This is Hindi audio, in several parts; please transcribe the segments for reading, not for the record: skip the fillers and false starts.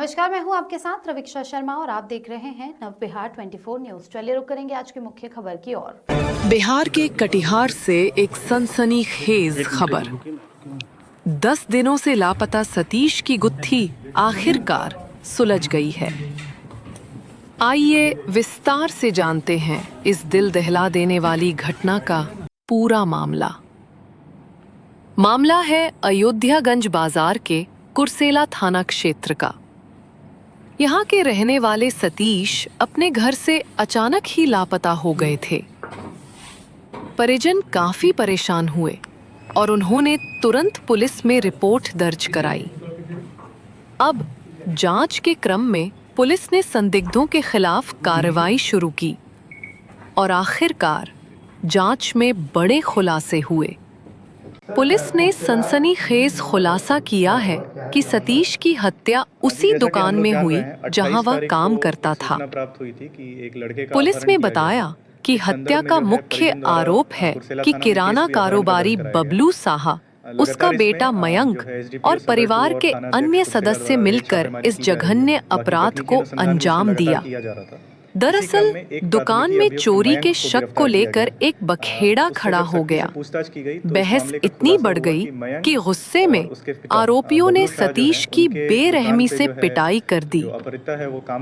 नमस्कार, मैं हूं आपके साथ रविक्षा शर्मा और आप देख रहे हैं नव बिहार 24 न्यूज। चलिए रुक करेंगे आज की मुख्य खबर की ओर। बिहार के कटिहार से एक सनसनीखेज खबर। 10 दिनों से लापता सतीश की गुत्थी आखिरकार सुलझ गई है। आइए विस्तार से जानते हैं इस दिल दहला देने वाली घटना का पूरा मामला। मामला है अयोध्यागंज बाजार के कुर्सेला थाना क्षेत्र का। यहाँ के रहने वाले सतीश अपने घर से अचानक ही लापता हो गए थे। परिजन काफी परेशान हुए और उन्होंने तुरंत पुलिस में रिपोर्ट दर्ज कराई। अब जांच के क्रम में पुलिस ने संदिग्धों के खिलाफ कार्रवाई शुरू की और आखिरकार जांच में बड़े खुलासे हुए। पुलिस ने सनसनीखेज खुलासा किया है कि सतीश की हत्या उसी दुकान में हुई जहां वह काम करता था। पुलिस ने बताया कि हत्या का मुख्य आरोप है कि किराना कारोबारी बबलू साहा, उसका बेटा मयंक और परिवार के अन्य सदस्य मिलकर इस जघन्य अपराध को अंजाम दिया। दरअसल दुकान में चोरी के शक को लेकर एक बखेड़ा खड़ा हो गया। बहस इतनी बढ़ गई कि गुस्से में आरोपियों ने सतीश की बेरहमी से पिटाई कर दी।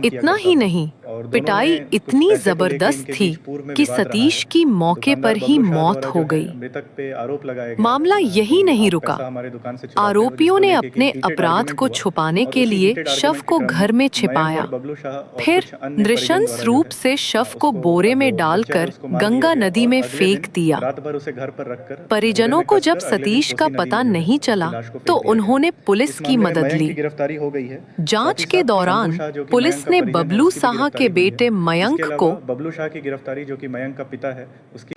इतना ही नहीं, पिटाई इतनी जबरदस्त थी कि सतीश की मौके पर ही मौत हो गई। मामला यही नहीं रुका। आरोपियों ने अपने अपराध को छुपाने के लिए शव को घर में छिपाया, फिर नृशंस रूप से शव को बोरे में डालकर गंगा नदी में फेंक दिया। परिजनों को जब सतीश का पता नहीं चला तो उन्होंने पुलिस की मदद ली। जांच के दौरान पुलिस ने बबलू साहा के बेटे मयंक को बबलू शाह की गिरफ्तारी, जो कि मयंक का पिता है, उसकी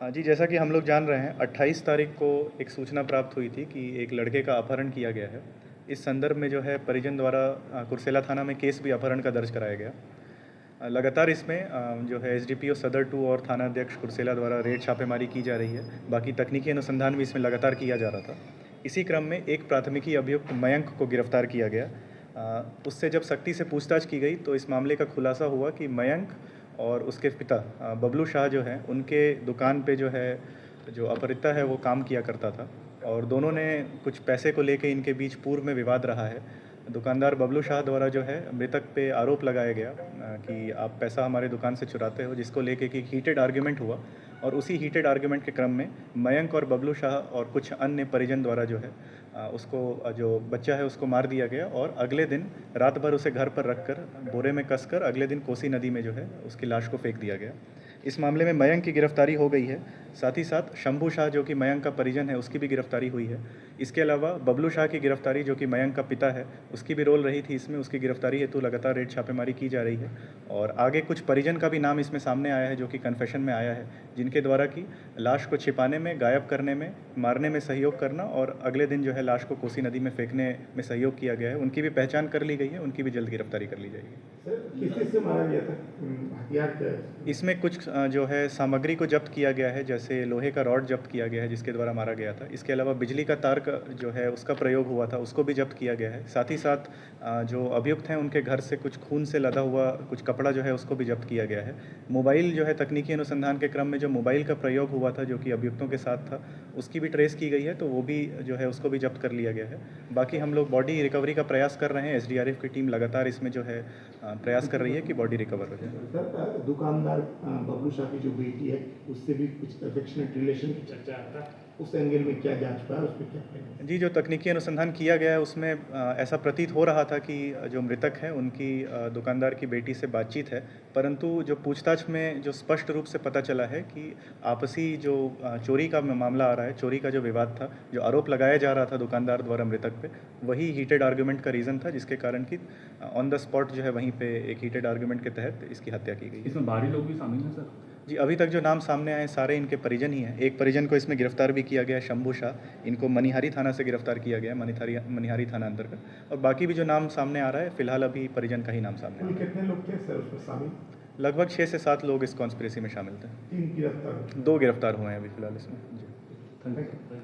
जी, जैसा कि हम लोग जान रहे हैं, 28 तारीख को एक सूचना प्राप्त हुई थी कि एक लड़के का अपहरण किया गया है। इस संदर्भ में जो है परिजन द्वारा कुर्सेला थाना में केस भी अपहरण का दर्ज कराया गया। लगातार इसमें जो है एसडीपीओ सदर 2 और थाना अध्यक्ष कुर्सेला द्वारा रेड छापेमारी की जा रही है। बाकी तकनीकी अनुसंधान भी इसमें लगातार किया जा रहा था। इसी क्रम में एक प्राथमिकी अभियुक्त मयंक को गिरफ्तार किया गया। उससे जब सख्ती से पूछताछ की गई तो इस मामले का खुलासा हुआ कि मयंक और उसके पिता बबलू शाह जो हैं, उनके दुकान पे जो है जो अपहृता है वो काम किया करता था और दोनों ने कुछ पैसे को लेके इनके बीच पूर्व में विवाद रहा है। दुकानदार बबलू शाह द्वारा जो है मृतक पे आरोप लगाया गया कि आप पैसा हमारे दुकान से चुराते हो, जिसको लेके कि हीटेड आर्ग्यूमेंट हुआ और उसी हीटेड आर्ग्यूमेंट के क्रम में मयंक और बबलू शाह और कुछ अन्य परिजन द्वारा जो है उसको, जो बच्चा है, उसको मार दिया गया और अगले दिन रात भर उसे घर पर रखकर बोरे में कसकर अगले दिन कोसी नदी में जो है उसकी लाश को फेंक दिया गया। इस मामले में मयंक की गिरफ्तारी हो गई है। साथ ही साथ शंभू शाह, जो कि मयंक का परिजन है, उसकी भी गिरफ्तारी हुई है। इसके अलावा बबलू शाह की गिरफ्तारी, जो कि मयंक का पिता है, उसकी भी रोल रही थी इसमें। उसकी गिरफ्तारी हेतु लगातार रेड छापेमारी की जा रही है और आगे कुछ परिजन का भी नाम इसमें सामने आया है, जो कि कन्फेशन में आया है, जिनके द्वारा कि लाश को छिपाने में, गायब करने में, मारने में सहयोग करना और अगले दिन जो है लाश को कोसी नदी में फेंकने में सहयोग किया गया है। उनकी भी पहचान कर ली गई है, उनकी भी जल्द गिरफ्तारी कर ली जाएगी। इसमें कुछ जो है सामग्री को जब्त किया गया है, जैसे लोहे का रॉड जब्त किया गया है जिसके द्वारा मारा गया था। इसके अलावा बिजली का तार का जो है उसका प्रयोग हुआ था, उसको भी जब्त किया गया है। साथ ही साथ जो अभियुक्त हैं उनके घर से कुछ खून से लदा हुआ कुछ कपड़ा जो है उसको भी जब्त किया गया है। मोबाइल जो है तकनीकी अनुसंधान के क्रम में जो मोबाइल का प्रयोग हुआ था, जो कि अभियुक्तों के साथ था, उसकी भी ट्रेस की गई है, तो वो भी जो है उसको भी जब्त कर लिया गया है। बाकी हम लोग बॉडी रिकवरी का प्रयास कर रहे हैं। एसडीआरएफ की टीम लगातार इसमें जो है प्रयास कर रही है कि बॉडी रिकवर हो जाए। दुकानदार बबलू शाह की जो बेटी है उससे भी कुछ अफेक्शनेट रिलेशन की चर्चा आता है, उस एंगल में क्या जांच पाया, उस पर क्या? जी, जो तकनीकी अनुसंधान किया गया है उसमें ऐसा प्रतीत हो रहा था कि जो मृतक है उनकी दुकानदार की बेटी से बातचीत है, परंतु जो पूछताछ में जो स्पष्ट रूप से पता चला है कि आपसी जो चोरी का मामला आ रहा है, चोरी का जो विवाद था, जो आरोप लगाया जा रहा था दुकानदार द्वारा मृतक पे, वही हीटेड आर्गूमेंट का रीज़न था, जिसके कारण कि ऑन द स्पॉट जो है वहीं पे एक हीटेड आर्गूमेंट के तहत इसकी हत्या की गई। इसमें बाहरी लोग भी शामिल हैं सर? जी, अभी तक जो नाम सामने आए सारे इनके परिजन ही हैं। एक परिजन को इसमें गिरफ्तार भी किया गया है, शंभू शाह। इनको मनिहारी थाना से गिरफ्तार किया गया है, मनिहारी थाना अंतर्गत। और बाकी भी जो नाम सामने आ रहा है, फिलहाल अभी परिजन का ही नाम सामने आ रहा है। कितने लोग थे सर उसमें शामिल? लगभग 6 से 7 लोग इस कॉन्स्पिरेसी में शामिल थे। 3 गिरफ्तार, 2 गिरफ्तार हुए हैं अभी फिलहाल इसमें। जी, थैंक यू।